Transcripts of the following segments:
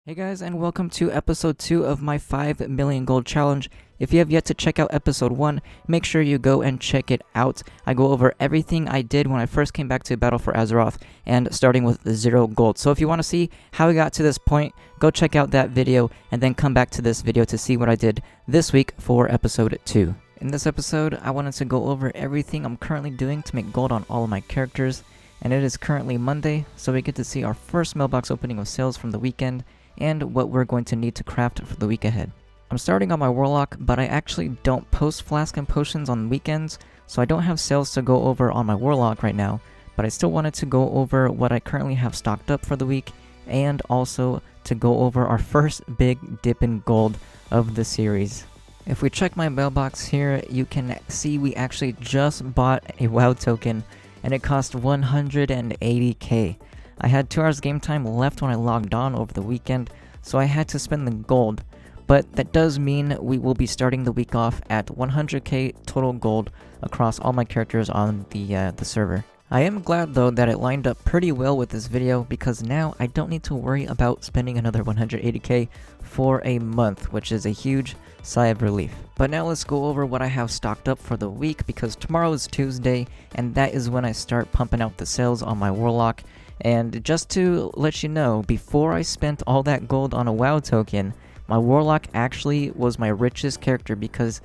Hey guys, and welcome to episode 2 of my 5 million gold challenge. If you have yet to check out episode 1, make sure you go and check it out. I go over everything I did when I first came back to Battle for Azeroth, and starting with 0 gold. So if you want to see how we got to this point, go check out that video, and then come back to this video to see what I did this week for episode 2. In this episode, I wanted to go over everything I'm currently doing to make gold on all of my characters, and it is currently Monday, so we get to see our first mailbox opening of sales from the weekend, and what we're going to need to craft for the week ahead. I'm starting on my Warlock, but I actually don't post flask and potions on weekends, so I don't have sales to go over on my Warlock right now, but I still wanted to go over what I currently have stocked up for the week, and also to go over our first big dip in gold of the series. If we check my mailbox here, you can see we actually just bought a WoW token, and it cost 180k. I had 2 hours game time left when I logged on over the weekend, so I had to spend the gold, but that does mean we will be starting the week off at 100k total gold across all my characters on the server. I am glad though that it lined up pretty well with this video, because now I don't need to worry about spending another 180k for a month, which is a huge sigh of relief. But now let's go over what I have stocked up for the week, because tomorrow is Tuesday, and that is when I start pumping out the sales on my Warlock. And just to let you know, before I spent all that gold on a WoW token, my Warlock actually was my richest character, because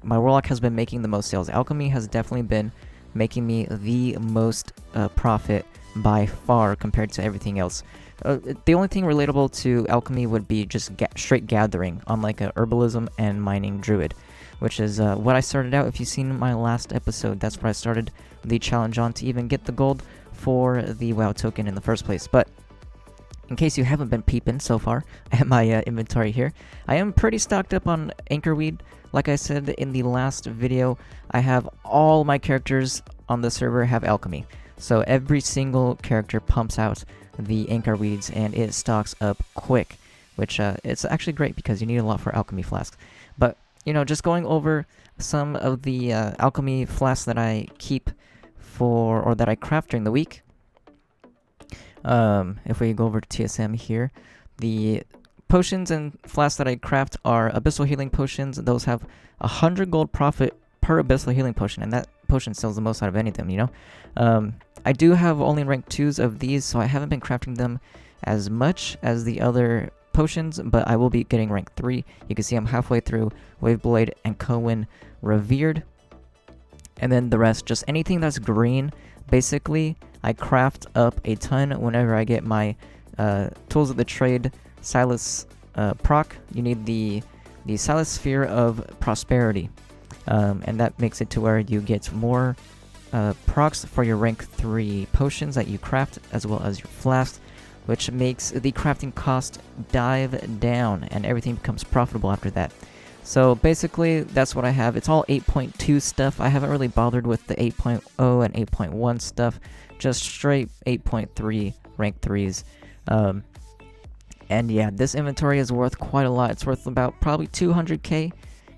my Warlock has been making the most sales. Alchemy has definitely been making me the most profit by far compared to everything else. The only thing relatable to Alchemy would be just straight gathering on like a herbalism and mining druid, which is what I started out. If you've seen my last episode, that's where I started the challenge on to even get the gold for the WoW token in the first place. But in case you haven't been peeping so far at my inventory here, I am pretty stocked up on anchorweed. Like I said in the last video, I have all my characters on the server have alchemy, so every single character pumps out the anchorweeds and it stocks up quick, which it's actually great because you need a lot for alchemy flasks. But you know, just going over some of the alchemy flasks that I keep for, or that I craft during the week. If we go over to TSM here, the potions and flasks that I craft are abyssal healing potions. Those have 100 gold profit per abyssal healing potion, and that potion sells the most out of any of them, you know. I do have only rank 2s of these, so I haven't been crafting them as much as the other potions, but I will be getting rank 3. You can see I'm halfway through Waveblade and Cohen Revered. And then the rest, just anything that's green, basically, I craft up a ton whenever I get my Tools of the Trade Silas proc. You need the Silas Sphere of Prosperity, and that makes it to where you get more procs for your rank 3 potions that you craft, as well as your flasks, which makes the crafting cost dive down, and everything becomes profitable after that. So basically, that's what I have. It's all 8.2 stuff. I haven't really bothered with the 8.0 and 8.1 stuff. Just straight 8.3 rank 3s. And yeah, this inventory is worth quite a lot. It's worth about probably 200k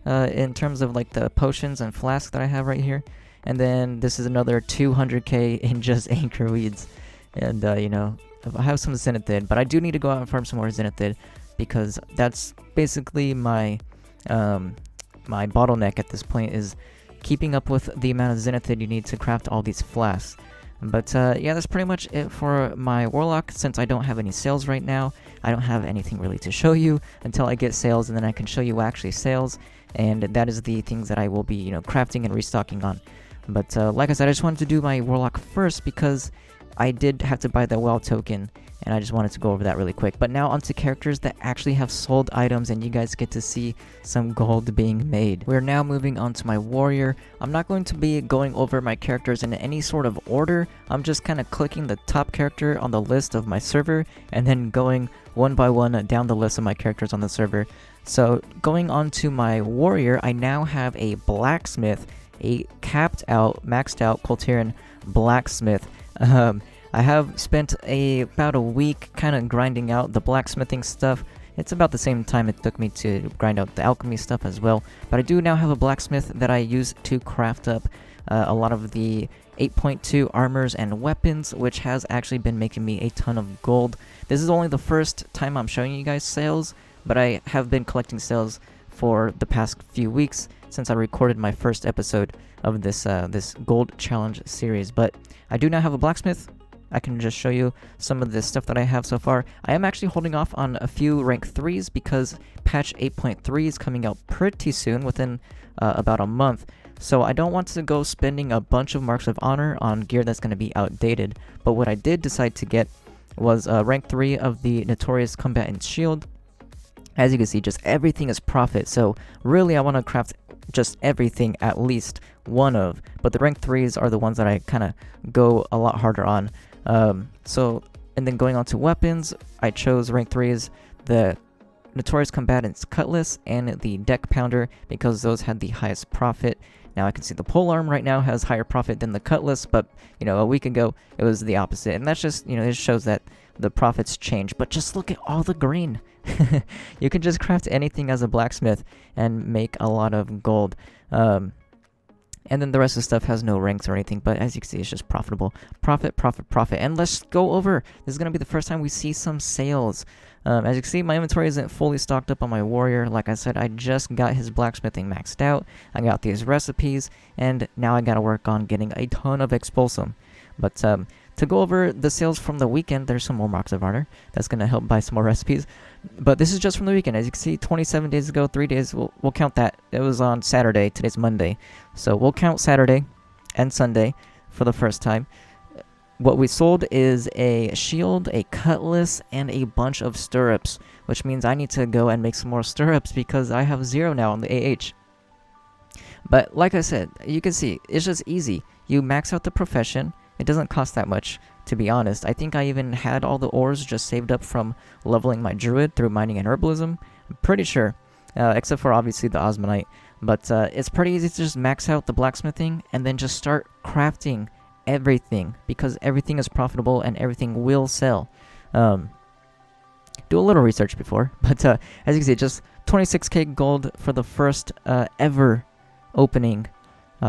in terms of like the potions and flasks that I have right here. And then this is another 200k in just anchor weeds. And you know, I have some zenithid, but I do need to go out and farm some more zenithid, because that's basically my my bottleneck at this point, is keeping up with the amount of zenithid you need to craft all these flasks. But yeah, that's pretty much it for my Warlock. Since I don't have any sales right now, I don't have anything really to show you until I get sales, and then I can show you actually sales, and that is the things that I will be, you know, crafting and restocking on. But like I said, I just wanted to do my Warlock first because I did have to buy the WoW token, and I just wanted to go over that really quick. But now onto characters that actually have sold items, and you guys get to see some gold being made. We're now moving on to my warrior. I'm not going to be going over my characters in any sort of order. I'm just kind of clicking the top character on the list of my server, and then going one by one down the list of my characters on the server. So going on to my warrior, I now have a blacksmith, a capped out, maxed out Colterian blacksmith. I have spent about a week kind of grinding out the blacksmithing stuff. It's about the same time it took me to grind out the alchemy stuff as well. But I do now have a blacksmith that I use to craft up a lot of the 8.2 armors and weapons, which has actually been making me a ton of gold. This is only the first time I'm showing you guys sales, but I have been collecting sales for the past few weeks since I recorded my first episode of this gold challenge series. But I do now have a blacksmith. I can just show you some of the stuff that I have so far. I am actually holding off on a few rank 3s because patch 8.3 is coming out pretty soon, within about a month. So I don't want to go spending a bunch of marks of honor on gear that's going to be outdated. But what I did decide to get was rank 3 of the Notorious Combatant Shield. As you can see, just everything is profit. So really I want to craft just everything, at least one of. But the rank 3s are the ones that I kind of go a lot harder on. And then going on to weapons, I chose rank 3s, the Notorious Combatant's Cutlass and the Deck Pounder, because those had the highest profit. Now I can see the polearm right now has higher profit than the Cutlass, but a week ago it was the opposite. And that's just, it shows that the profits change. But just look at all the green. You can just craft anything as a blacksmith and make a lot of gold. And then the rest of the stuff has no ranks or anything, but as you can see, it's just profitable. Profit, profit, profit. And let's go over. This is going to be the first time we see some sales. As you can see, my inventory isn't fully stocked up on my warrior. Like I said, I just got his blacksmithing maxed out. I got these recipes, and now I got to work on getting a ton of expulsum. But to go over the sales from the weekend, there's some more marks of honor. That's going to help buy some more recipes. But this is just from the weekend. As you can see, 27 days ago, 3 days, we'll count that. It was on Saturday. Today's Monday. So we'll count Saturday and Sunday for the first time. What we sold is a shield, a cutlass, and a bunch of stirrups, which means I need to go and make some more stirrups because I have 0 now on the AH. But like I said, you can see, it's just easy. You max out the profession. It doesn't cost that much, to be honest. I think I even had all the ores just saved up from leveling my druid through mining and herbalism. I'm pretty sure, except for obviously the osmanite. But it's pretty easy to just max out the blacksmithing and then just start crafting everything, because everything is profitable and everything will sell. Do a little research before, but as you can see, just 26k gold for the first ever opening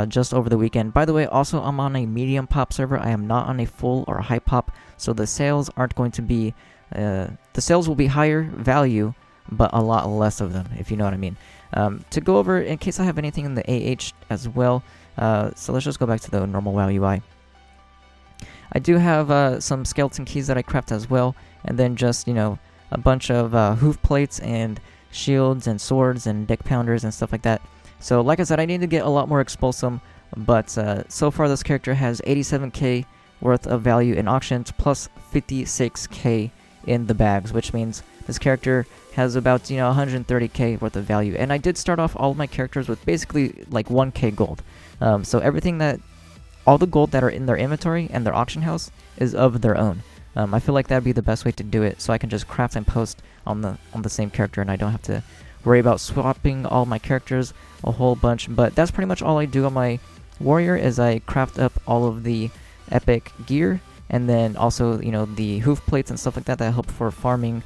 just over the weekend. By the way, also I'm on a medium pop server. I am not on a full or high pop, so the sales aren't going to be the sales will be higher value, but a lot less of them, if you know what I mean. To go over, in case I have anything in the AH as well, so let's just go back to the normal WoW UI. I do have some skeleton keys that I craft as well, and then just, a bunch of hoof plates and shields and swords and deck pounders and stuff like that. So like I said, I need to get a lot more expulsum, but so far this character has 87k worth of value in auctions plus 56k in the bags, which means this character has about 130k worth of value. And I did start off all of my characters with basically like 1k gold. So everything all the gold that are in their inventory and their auction house is of their own. I feel like that'd be the best way to do it, so I can just craft and post on the same character, and I don't have to worry about swapping all my characters a whole bunch. But that's pretty much all I do on my warrior, is I craft up all of the epic gear, and then also the hoof plates and stuff like that help for farming,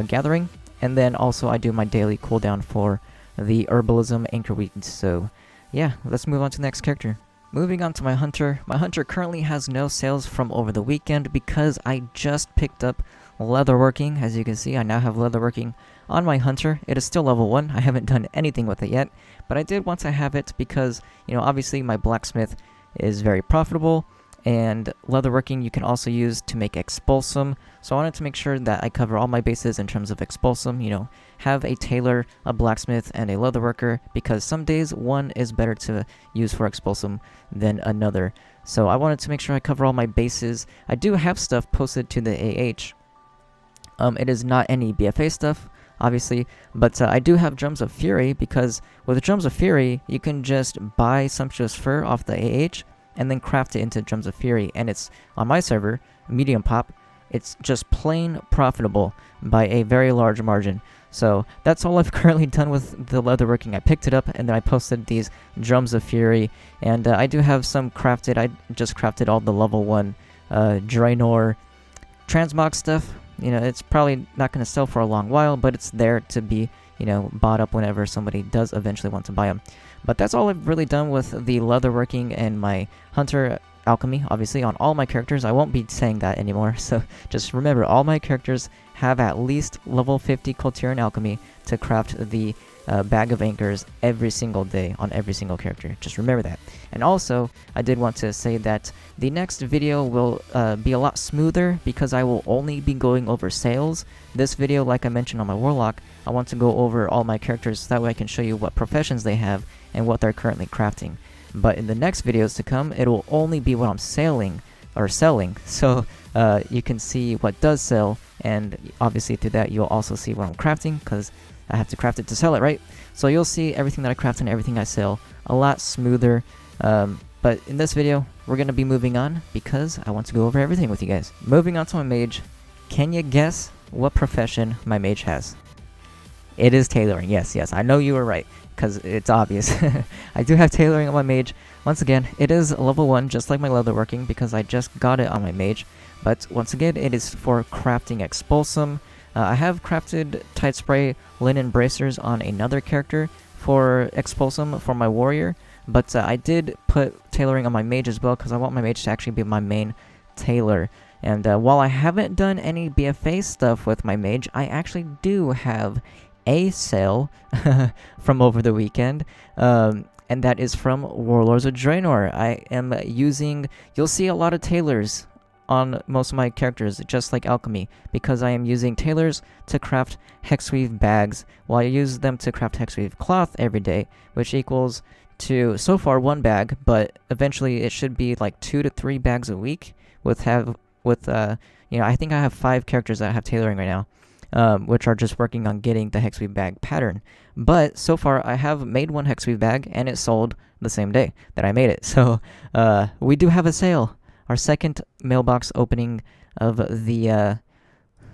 gathering, and then also I do my daily cooldown for the herbalism anchor weeds. So yeah, let's move on to the next character. Moving on to my hunter. My hunter currently has no sales from over the weekend because I just picked up leatherworking. As you can see, I now have leatherworking on my hunter. It is still level 1. I haven't done anything with it yet, but I did want to have it because, obviously my blacksmith is very profitable, and leatherworking you can also use to make expulsum. So I wanted to make sure that I cover all my bases in terms of expulsum, have a tailor, a blacksmith, and a leatherworker, because some days one is better to use for expulsum than another. So I wanted to make sure I cover all my bases. I do have stuff posted to the AH. It is not any BFA stuff, obviously, but I do have Drums of Fury, because with Drums of Fury, you can just buy Sumptuous Fur off the AH, and then craft it into Drums of Fury, and it's, on my server, medium pop, it's just plain profitable by a very large margin. So that's all I've currently done with the leatherworking. I picked it up, and then I posted these Drums of Fury, and I do have some crafted. I just crafted all the level 1 Draenor transmog stuff. It's probably not going to sell for a long while, but it's there to be, bought up whenever somebody does eventually want to buy them. But that's all I've really done with the leatherworking and my hunter. alchemy, obviously, on all my characters. I won't be saying that anymore, so just remember, all my characters have at least level 50 culture in alchemy to craft the bag of anchors every single day on every single character. Just remember that. And also, I did want to say that the next video will be a lot smoother because I will only be going over sales. This video, like I mentioned on my Warlock, I want to go over all my characters so that way I can show you what professions they have and what they're currently crafting. But in the next videos to come, it will only be what I'm selling, so you can see what does sell, and obviously through that you'll also see what I'm crafting, because I have to craft it to sell it, right? So you'll see everything that I craft and everything I sell a lot smoother. But in this video, we're going to be moving on because I want to go over everything with you guys. Moving on to my mage, can you guess what profession my mage has? It is tailoring. Yes, I know you were right, because it's obvious. I do have tailoring on my mage. Once again, it is level 1, just like my leatherworking, because I just got it on my mage. But once again, it is for crafting expulsum. I have crafted tight spray linen bracers on another character for expulsum for my warrior, but I did put tailoring on my mage as well because I want my mage to actually be my main tailor. And while I haven't done any BFA stuff with my mage, I actually do have a sale from over the weekend, and that is from Warlords of Draenor. I am using, you'll see a lot of tailors on most of my characters, just like alchemy, because I am using tailors to craft hexweave bags, while I use them to craft hexweave cloth every day, which equals to, so far, 1 bag, but eventually it should be like 2 to 3 bags a week, you know, I think I have 5 characters that have tailoring right now, which are just working on getting the hexweave bag pattern. But so far, I have made 1 hexweave bag, and it sold the same day that I made it, so we do have a sale. Our second mailbox opening of the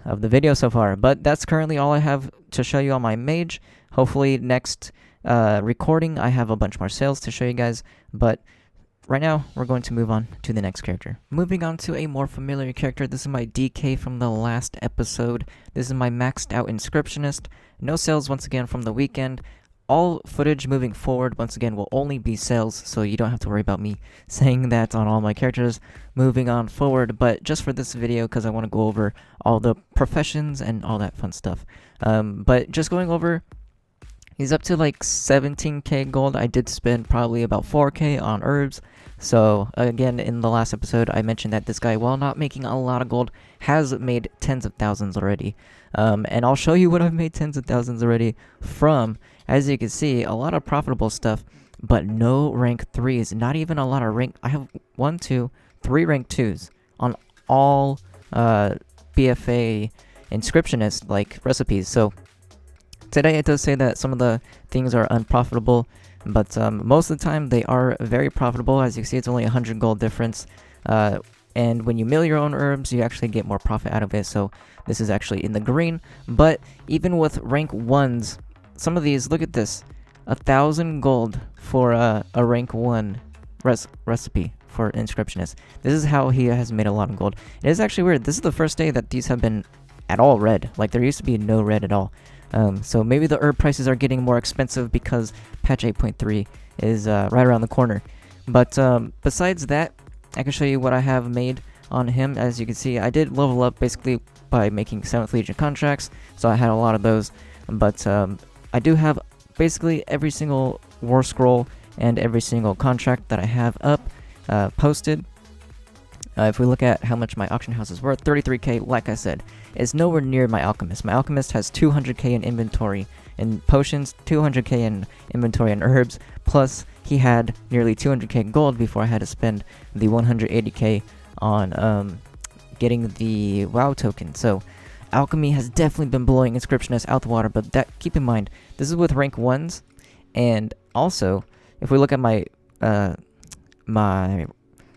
video so far. But that's currently all I have to show you on my mage. Hopefully next recording I have a bunch more sales to show you guys. But right now we're going to move on to the next character. Moving on to a more familiar character. This is my DK from the last episode. This is my maxed out inscriptionist. No sales once again from the weekend. All footage moving forward, once again, will only be sales, so you don't have to worry about me saying that on all my characters moving on forward, but just for this video, because I want to go over all the professions and all that fun stuff. But just going over, he's up to like 17k gold. I did spend probably about 4k on herbs, so again, in the last episode, I mentioned that this guy, while not making a lot of gold, has made tens of thousands already. And I'll show you what I've made tens of thousands already from. As you can see, a lot of profitable stuff, but no rank 3s, not even a lot of rank. I have 1, 2, 3 rank 2s on all BFA inscriptionist like recipes. So today it does say that some of the things are unprofitable, but most of the time they are very profitable. As you can see, it's only 100 gold difference. And when you mill your own herbs, you actually get more profit out of it. So this is actually in the green. But even with rank 1s, some of these, look at this, 1,000 gold for a rank 1 recipe for inscriptionist. This is how he has made a lot of gold. It is actually weird. This is the first day that these have been at all red. Like, there used to be no red at all. So maybe the herb prices are getting more expensive because patch 8.3 is right around the corner. But besides that, I can show you what I have made on him. As you can see, I did level up basically by making 7th Legion contracts, so I had a lot of those. But I do have basically every single war scroll and every single contract that I have up posted. If we look at how much my auction house is worth, 33k, like I said, is nowhere near my alchemist. My alchemist has 200k in inventory in potions, 200k in inventory in herbs, plus he had nearly 200k gold before I had to spend the 180k on getting the WoW token. So alchemy has definitely been blowing inscriptionists out the water, but that, keep in mind, this is with rank 1s, and also, if we look at my my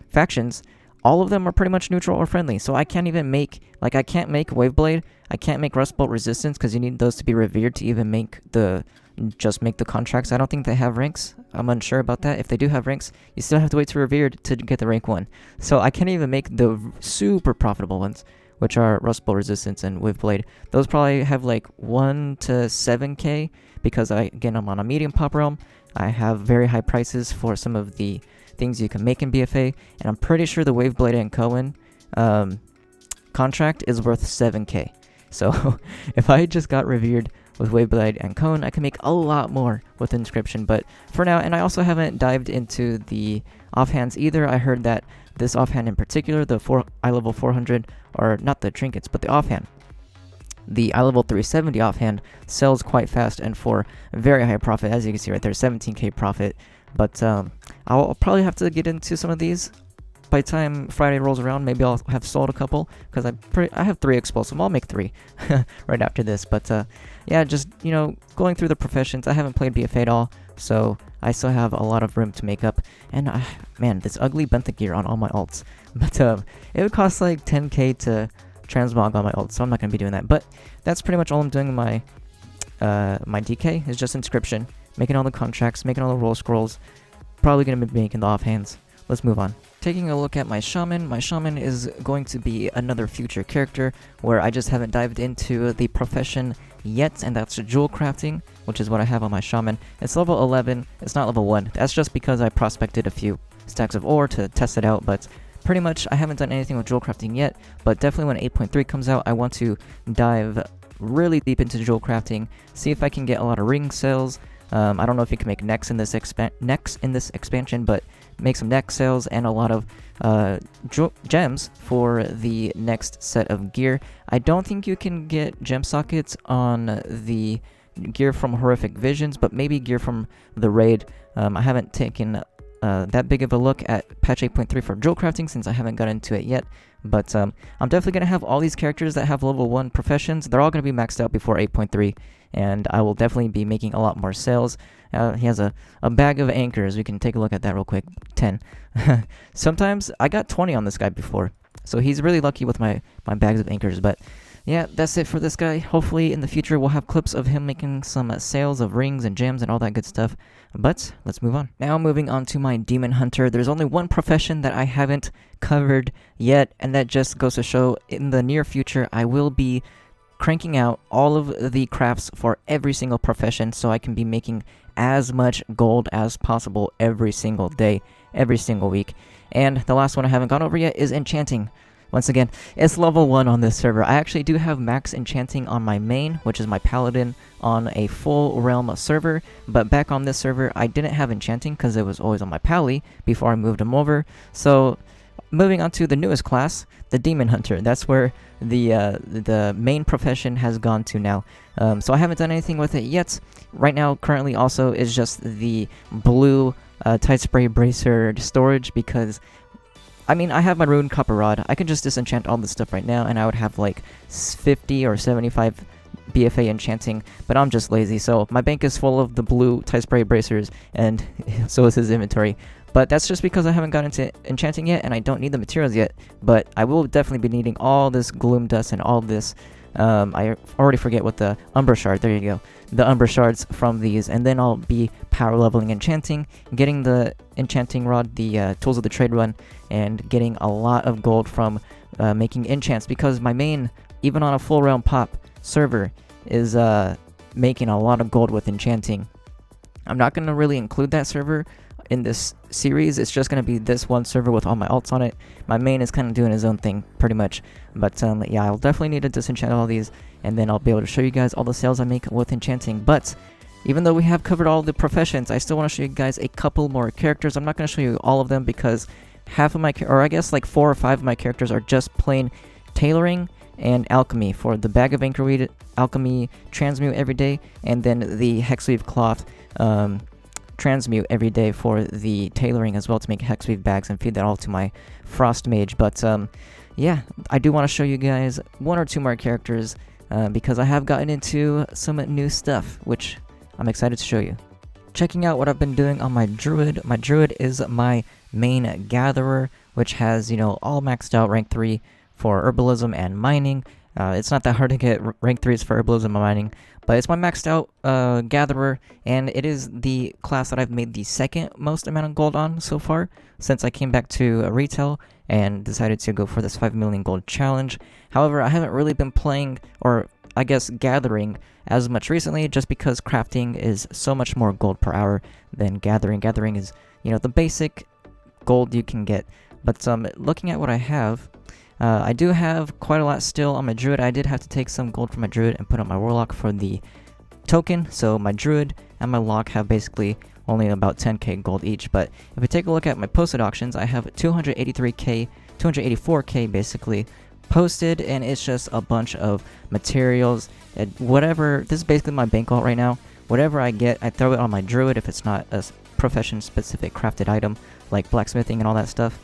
factions, all of them are pretty much neutral or friendly, so I can't even make, like, I can't make Waveblade, I can't make Rustbolt Resistance, because you need those to be revered to even make the, just make the contracts. I don't think they have ranks. I'm unsure about that. If they do have ranks, you still have to wait to revered to get the rank 1. So I can't even make the super profitable ones, which are Rustbolt Resistance and Waveblade. Those probably have like 1 to 7k, because I'm on a medium pop realm. I have very high prices for some of the things you can make in BFA, and I'm pretty sure the Waveblade and Cohen contract is worth 7k. So if I just got revered with Waveblade and Cone, I can make a lot more with Inscription. But for now, and I also haven't dived into the offhands either. I heard that this offhand in particular, the eye level 400, or not the trinkets, but the offhand, the eye level 370 offhand sells quite fast and for very high profit. As you can see right there, 17k profit. But I'll probably have to get into some of these by the time Friday rolls around. Maybe I'll have sold a couple, because I have 3 explosive. I'll make 3 right after this. But yeah, just, you know, going through the professions. I haven't played BFA at all, so I still have a lot of room to make up. And man, this ugly benthic gear on all my alts. But it would cost like 10k to transmog on my alts, so I'm not going to be doing that. But that's pretty much all I'm doing in my DK, is just Inscription, making all the contracts, making all the roll scrolls, probably going to be making the offhands. Let's move on. Taking a look at my Shaman is going to be another future character where I just haven't dived into the profession yet, and that's jewel crafting, which is what I have on my Shaman. It's level 11, it's not level 1. That's just because I prospected a few stacks of ore to test it out, but pretty much I haven't done anything with jewel crafting yet. But definitely when 8.3 comes out, I want to dive really deep into jewel crafting, see if I can get a lot of ring sales. I don't know if you can make necks in this expansion, but make some neck sales and a lot of gems for the next set of gear. I don't think you can get gem sockets on the gear from Horrific Visions, but maybe gear from the raid. I haven't taken that big of a look at patch 8.3 for jewel crafting since I haven't got into it yet. But I'm definitely going to have all these characters that have level 1 professions. They're all going to be maxed out before 8.3, and I will definitely be making a lot more sales. He has a bag of anchors. We can take a look at that real quick. 10. Sometimes I got 20 on this guy before, so he's really lucky with my bags of anchors. But yeah, that's it for this guy. Hopefully in the future we'll have clips of him making some sales of rings and gems and all that good stuff. But let's move on. Now moving on to my Demon Hunter. There's only one profession that I haven't covered yet, and that just goes to show in the near future I will be cranking out all of the crafts for every single profession, so I can be making as much gold as possible every single day, every single week. And the last one I haven't gone over yet is Enchanting. Once again, it's level 1 on this server. I actually do have max enchanting on my main, which is my paladin, on a full realm server, but back on this server I didn't have enchanting because it was always on my pally before I moved him over. So moving on to the newest class, the Demon Hunter. That's where the main profession has gone to now. So I haven't done anything with it yet. Right now, currently also is just the blue tight spray bracer storage, because I mean, I have my Rune Copper Rod. I can just disenchant all this stuff right now, and I would have like 50 or 75 BFA enchanting, but I'm just lazy. So my bank is full of the blue tight spray bracers, and so is his inventory. But that's just because I haven't gotten into enchanting yet, and I don't need the materials yet. But I will definitely be needing all this gloom dust and all this. I already forget what the Umbra Shard, there you go. The Umbra Shards from these, and then I'll be power leveling enchanting, getting the enchanting rod, the tools of the trade run, and getting a lot of gold from making enchants, because my main, even on a full round pop server, is making a lot of gold with enchanting. I'm not going to really include that server in this series. It's just going to be this one server with all my alts on it. My main is kind of doing his own thing, pretty much. But yeah, I'll definitely need to disenchant all these, and then I'll be able to show you guys all the sales I make with enchanting. But even though we have covered all the professions, I still want to show you guys a couple more characters. I'm not going to show you all of them, because half of my, or I guess like 4 or 5 of my characters are just plain tailoring and alchemy. For the bag of anchorweed, alchemy transmute every day, and then the hexweave cloth transmute every day for the tailoring as well, to make hexweave bags and feed that all to my frost mage. But yeah, I do want to show you guys 1 or 2 more characters, because I have gotten into some new stuff, which I'm excited to show you. Checking out what I've been doing on my druid. My druid is my main gatherer, which has, you know, all maxed out rank 3 for herbalism and mining. It's not that hard to get rank 3s for herbalism and mining, but it's my maxed out gatherer, and it is the class that I've made the second most amount of gold on so far since I came back to retail and decided to go for this 5 million gold challenge. However, I haven't really been playing, or I guess gathering, as much recently, just because crafting is so much more gold per hour than gathering. Gathering is, you know, the basic gold you can get. But looking at what I have, I do have quite a lot still on my druid. I did have to take some gold from my druid and put on my warlock for the token, so my druid and my lock have basically only about 10k gold each. But if we take a look at my posted auctions, I have 283k, 284k basically posted, and it's just a bunch of materials and whatever. This is basically my bank vault right now. Whatever I get, I throw it on my druid if it's not a profession specific crafted item like blacksmithing and all that stuff,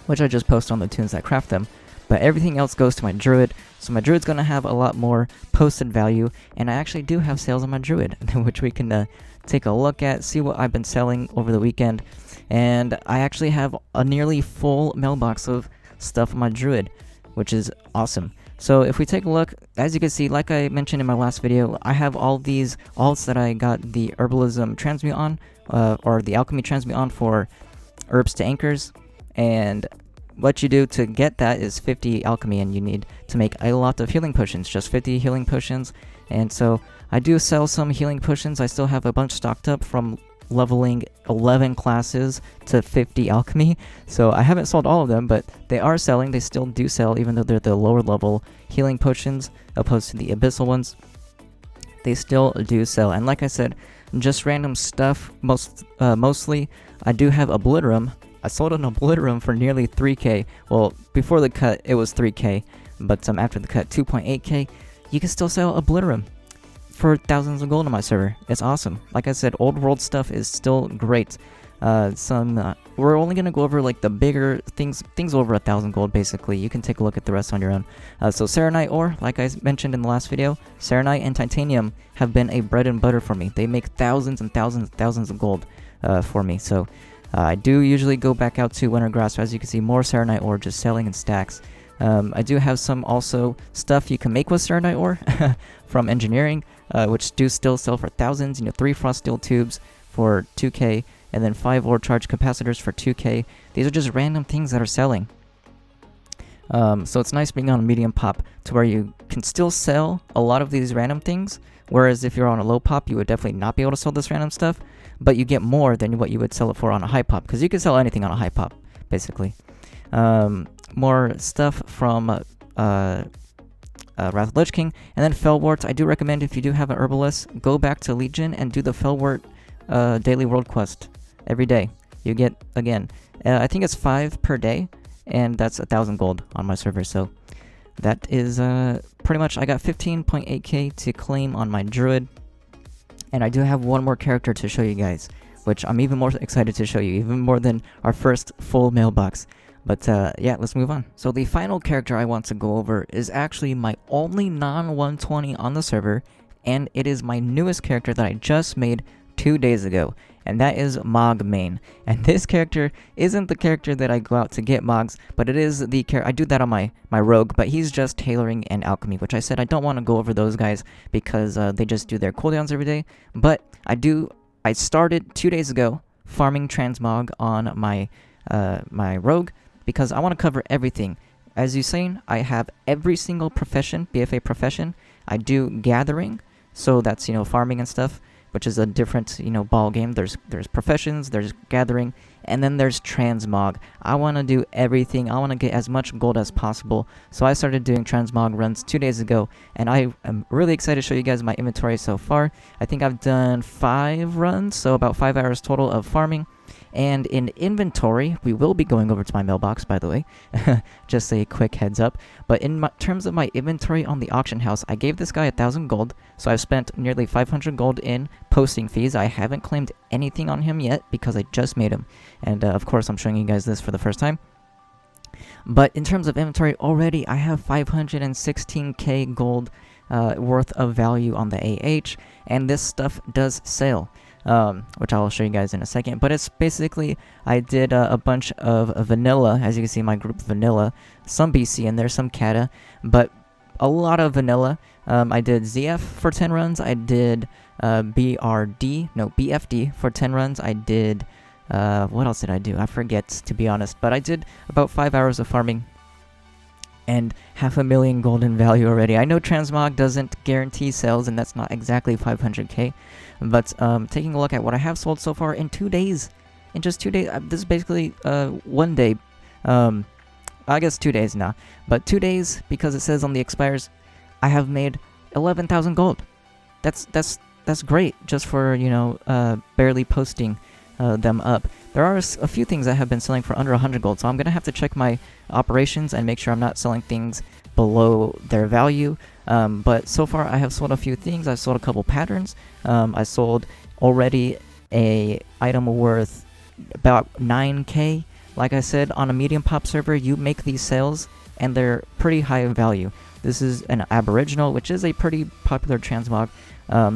which I just post on the tunes that craft them. But everything else goes to my druid, so my druid's gonna have a lot more posted value, and I actually do have sales on my druid, which we can take a look at, see what I've been selling over the weekend. And I actually have a nearly full mailbox of stuff on my druid, which is awesome. So if we take a look, as you can see, like I mentioned in my last video, I have all these alts that I got the herbalism transmute on, or the alchemy transmute on for herbs to anchors. And what you do to get that is 50 alchemy, and you need to make a lot of healing potions, just 50 healing potions. And so I do sell some healing potions. I still have a bunch stocked up from leveling 11 classes to 50 alchemy, so I haven't sold all of them, but they are selling. They still do sell, even though they're the lower level healing potions opposed to the abyssal ones. They still do sell. And like I said, just random stuff. Mostly I do have Obliterum. I sold an Obliterum for nearly 3k. Well, before the cut it was 3k, but after the cut 2.8k. You can still sell Obliterum for thousands of gold on my server. It's awesome. Like I said, old world stuff is still great. We're only gonna go over like the bigger things over 1,000 gold basically. You can take a look at the rest on your own. So Serenite ore, like I mentioned in the last video, Serenite and Titanium have been a bread and butter for me. They make thousands and thousands and thousands of gold for me. So I do usually go back out to Wintergrass. As you can see, more Serenite ore just selling in stacks. I do have some also stuff you can make with Serenite ore from engineering, which do still sell for thousands. 3 frost steel tubes for 2k, and then 5 ore charge capacitors for 2k. These are just random things that are selling. So it's nice being on a medium pop to where you can still sell a lot of these random things, whereas if you're on a low pop, you would definitely not be able to sell this random stuff, but you get more than what you would sell it for on a high pop, because you can sell anything on a high pop, basically. More stuff from Wrath of Lich King, and then Fellwort. I do recommend, if you do have an herbalist, go back to Legion and do the Fellwort daily world quest every day. You get, again, I think it's 5 per day, and that's 1,000 gold on my server. So that is pretty much. I got 15.8k to claim on my druid, and I do have one more character to show you guys, which I'm even more excited to show you, even more than our first full mailbox. But yeah, let's move on. So the final character I want to go over is actually my only non-120 on the server, and it is my newest character that I just made 2 days ago, and that is Mog Main. And this character isn't the character that I go out to get Mogs, but it is the character. I do that on my rogue, but he's just tailoring and alchemy, which I said I don't want to go over those guys because they just do their cooldowns every day. But I started 2 days ago farming transmog on my rogue, because I want to cover everything. As you've seen, I have every single profession, BFA profession. I do gathering, so that's, farming and stuff, which is a different, ball game. There's professions, there's gathering, and then there's transmog. I want to do everything. I want to get as much gold as possible. So I started doing transmog runs 2 days ago, and I am really excited to show you guys my inventory so far. I think I've done 5 runs, so about 5 hours total of farming. And in inventory, we will be going over to my mailbox, by the way, just a quick heads up. But in terms of my inventory on the auction house, I gave this guy 1,000 gold, so I've spent nearly 500 gold in posting fees. I haven't claimed anything on him yet because I just made him, and of course I'm showing you guys this for the first time. But in terms of inventory, already I have 516k gold worth of value on the AH, and this stuff does sell. Which I'll show you guys in a second. But it's basically, I did a bunch of vanilla, as you can see, my group vanilla, some BC in there, some Kata, but a lot of vanilla. I did ZF for 10 runs, I did BFD for 10 runs, I did, what else did I do? I forget, to be honest, but I did about 5 hours of farming, and 500,000 gold in value already. I know Transmog doesn't guarantee sales, and that's not exactly 500k, but taking a look at what I have sold so far in 2 days, in just 2 days. This is basically 1 day. I guess 2 days now, but 2 days because it says on the expires, I have made 11,000 gold. That's great just for, you know, barely posting them up. There are a few things that have been selling for under 100 gold, so I'm gonna have to check my operations and make sure I'm not selling things below their value. But so far I have sold a few things. I sold a couple patterns. I sold already a item worth about 9k. Like I said, on a medium pop server, you make these sales and they're pretty high in value. This is an Aboriginal, which is a pretty popular transmog,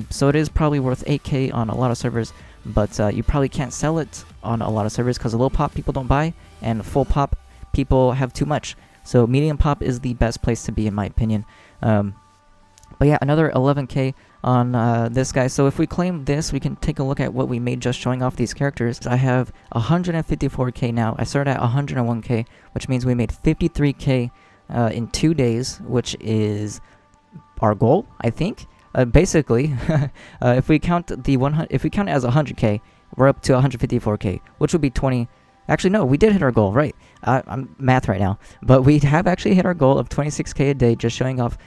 so it is probably worth 8k on a lot of servers, but you probably can't sell it on a lot of servers because low pop people don't buy, and full pop people have too much. So medium pop is the best place to be, in my opinion. But yeah, another 11k on this guy. So if we claim this, we can take a look at what we made just showing off these characters. I have 154k now. I started at 101k, which means we made 53k in 2 days, which is our goal, I think. Basically, if we count if we count it as 100k, we're up to 154k, which would be 20. Actually, no, we did hit our goal, right? I'm math right now, but we have actually hit our goal of 26k a day, just showing off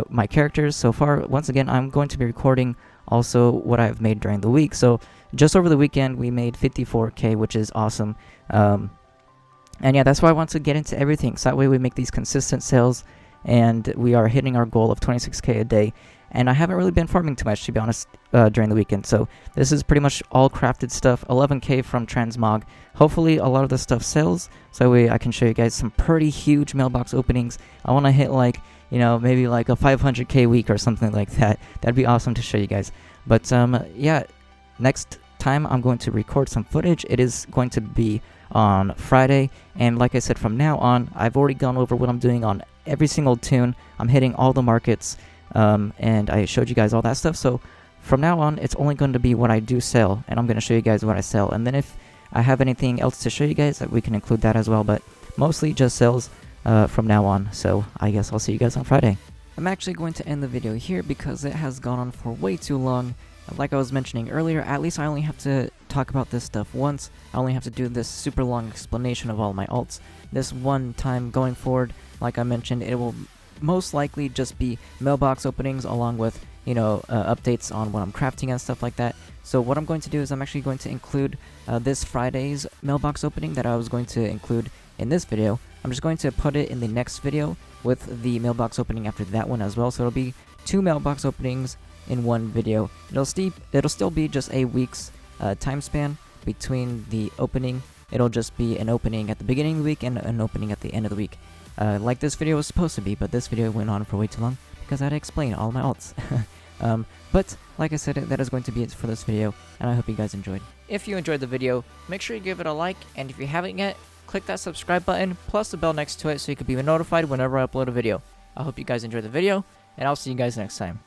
my characters so far. Once again, I'm going to be recording also what I've made during the week. So just over the weekend, we made 54k, which is awesome. And yeah, that's why I want to get into everything, so that way we make these consistent sales, and we are hitting our goal of 26k a day. And I haven't really been farming too much, to be honest, during the weekend. So this is pretty much all crafted stuff. 11k from Transmog. Hopefully a lot of the stuff sells, so that way I can show you guys some pretty huge mailbox openings. I want to hit like, you know, maybe like a 500k week or something like that. That'd be awesome to show you guys. But yeah, next time I'm going to record some footage. It is going to be on Friday, and like I said, from now on, I've already gone over what I'm doing on every single tune. I'm hitting all the markets. And I showed you guys all that stuff, so from now on it's only going to be what I do sell, and I'm going to show you guys what I sell, and then if I have anything else to show you guys, we can include that as well, but mostly just sales from now on. So I guess I'll see you guys on Friday. I'm actually going to end the video here because it has gone on for way too long. Like I was mentioning earlier, at least I only have to talk about this stuff once. I only have to do this super long explanation of all my alts. This one time going forward, like I mentioned, it will most likely just be mailbox openings along with, you know, updates on what I'm crafting and stuff like that. So what I'm going to do is I'm actually going to include this Friday's mailbox opening that I was going to include in this video. I'm just going to put it in the next video with the mailbox opening after that one as well. So it'll be 2 mailbox openings in one video. It'll still be just a week's time span between the opening. It'll just be an opening at the beginning of the week and an opening at the end of the week. Like this video was supposed to be, but this video went on for way too long because I had to explain all my alts. But like I said, that is going to be it for this video, and I hope you guys enjoyed. If you enjoyed the video, make sure you give it a like, and if you haven't yet, click that subscribe button plus the bell next to it so you can be notified whenever I upload a video. I hope you guys enjoyed the video, and I'll see you guys next time.